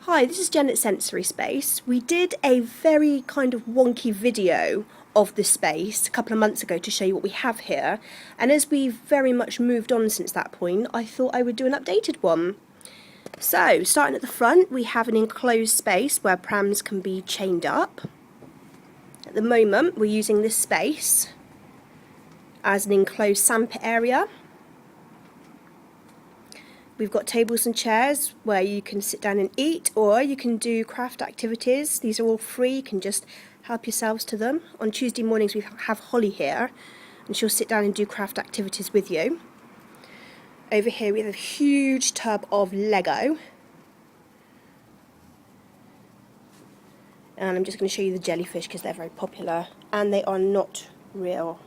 Hi, this is Jen at Sensory Space. We did a very kind of wonky video of the space a couple of months ago to show you what we have here, and as we've very much moved on since that point, I thought I would do an updated one. So, starting at the front, we have an enclosed space where prams can be chained up. At the moment, we're using this space as an enclosed sandpit area. We've got tables and chairs where you can sit down and eat, or you can do craft activities. These are all free, you can just help yourselves to them. On Tuesday mornings we have Holly here, and she'll sit down and do craft activities with you. Over here we have a huge tub of Lego. And I'm just going to show you the jellyfish because they're very popular, and they are not real.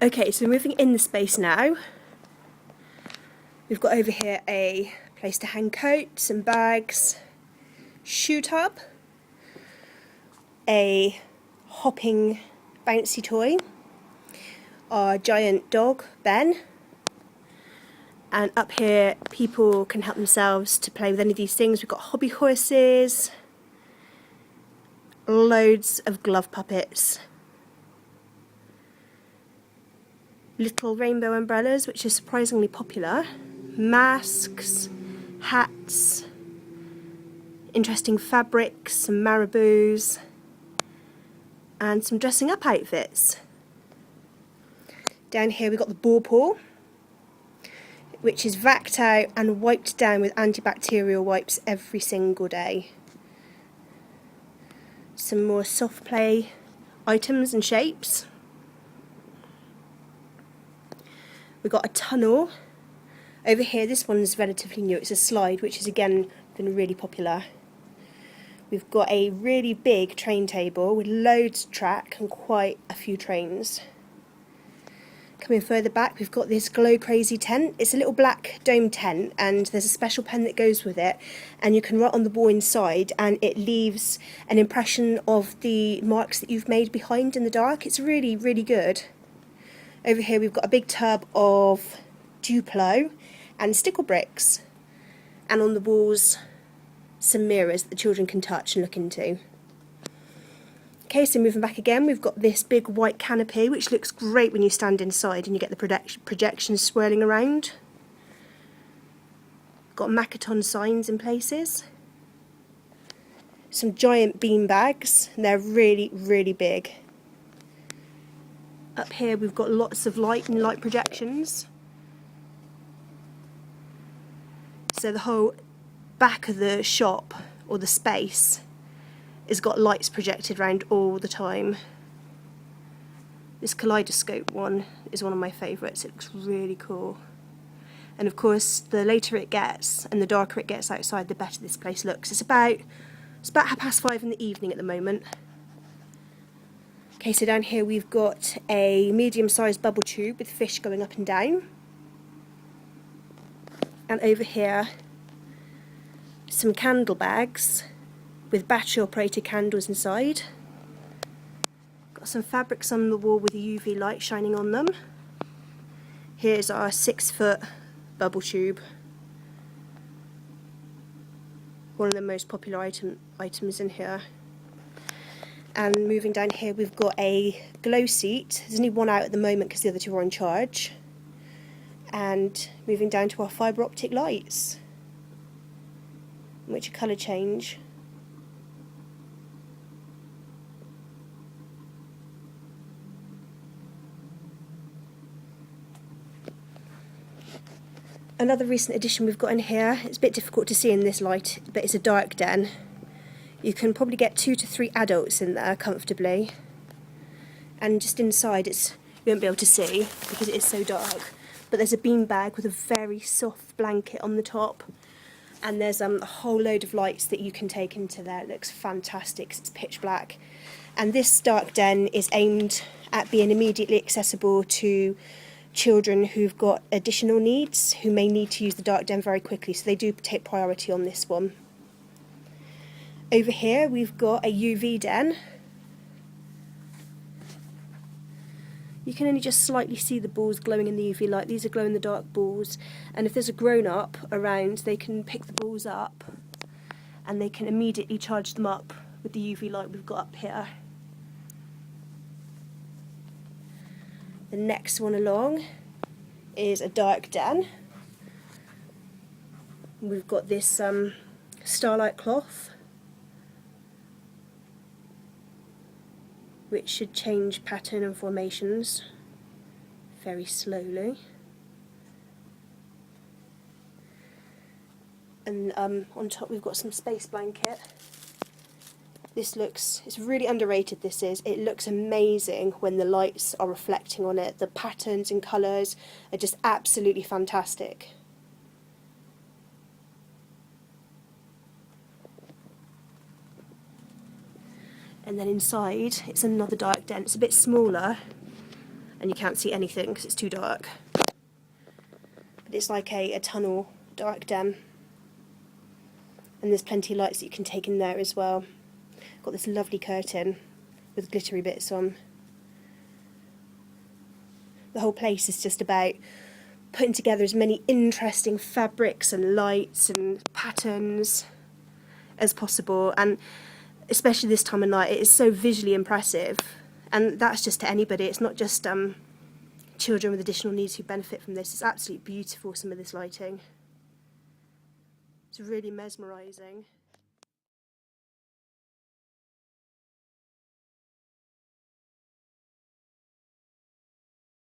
Okay, so moving in the space now, we've got over here a place to hang coats and bags, shoe tub, a hopping bouncy toy, our giant dog, Ben, and up here people can help themselves to play with any of these things. We've got hobby horses, loads of glove puppets, little rainbow umbrellas, which are surprisingly popular, masks, hats, interesting fabrics, some marabous, and some dressing up outfits. Down here we've got the ball pool, which is vacked out and wiped down with antibacterial wipes every single day. Some more soft play items and shapes. We've got a tunnel. Over here, this one is relatively new. It's a slide, which has again been really popular. We've got a really big train table with loads of track and quite a few trains. Coming further back, we've got this Glow Crazy tent. It's a little black dome tent, and there's a special pen that goes with it, and you can write on the wall inside, and it leaves an impression of the marks that you've made behind in the dark. It's really, really good. Over here we've got a big tub of Duplo and stickle bricks, and on the walls some mirrors that the children can touch and look into. Okay, so moving back again, we've got this big white canopy which looks great when you stand inside and you get the projections swirling around. Got Makaton signs in places. Some giant bean bags, and they're really, really big. Up here we've got lots of light and light projections. So the whole back of the shop, or the space, has got lights projected around all the time. This kaleidoscope one is one of my favourites. It looks really cool. And of course, the later it gets and the darker it gets outside, the better this place looks. It's about 5:30 in the evening at the moment. Okay, so down here we've got a medium-sized bubble tube with fish going up and down. And over here, some candle bags with battery-operated candles inside. Got some fabrics on the wall with UV light shining on them. Here's our 6-foot bubble tube. One of the most popular items in here. And moving down here we've got a glow seat. There's only one out at the moment because the other two are on charge. And moving down to our fibre optic lights, which are colour change. Another recent addition we've got in here, it's a bit difficult to see in this light, but it's a dark den. You can probably get 2 to 3 adults in there comfortably, and just inside you won't be able to see because it is so dark, but there's a bean bag with a very soft blanket on the top, and there's a whole load of lights that you can take into there. It looks fantastic because it's pitch black, and this dark den is aimed at being immediately accessible to children who've got additional needs, who may need to use the dark den very quickly, so they do take priority on this one. Over here we've got a UV den. You can only just slightly see the balls glowing in the UV light. These are glow-in-the-dark balls, and if there's a grown-up around, they can pick the balls up and they can immediately charge them up with the UV light we've got up here. The next one along is a dark den. We've got this starlight cloth, which should change pattern and formations very slowly. And on top we've got some space blanket. It's really underrated, this is. It looks amazing when the lights are reflecting on it. The patterns and colours are just absolutely fantastic. And then inside, it's another dark den. It's a bit smaller, and you can't see anything because it's too dark. But it's like a tunnel dark den. And there's plenty of lights that you can take in there as well. Got this lovely curtain with glittery bits on. The whole place is just about putting together as many interesting fabrics and lights and patterns as possible, and especially this time of night it is so visually impressive, and that's just to anybody. It's not just children with additional needs who benefit from this. It's absolutely beautiful, some of this lighting. It's really mesmerising.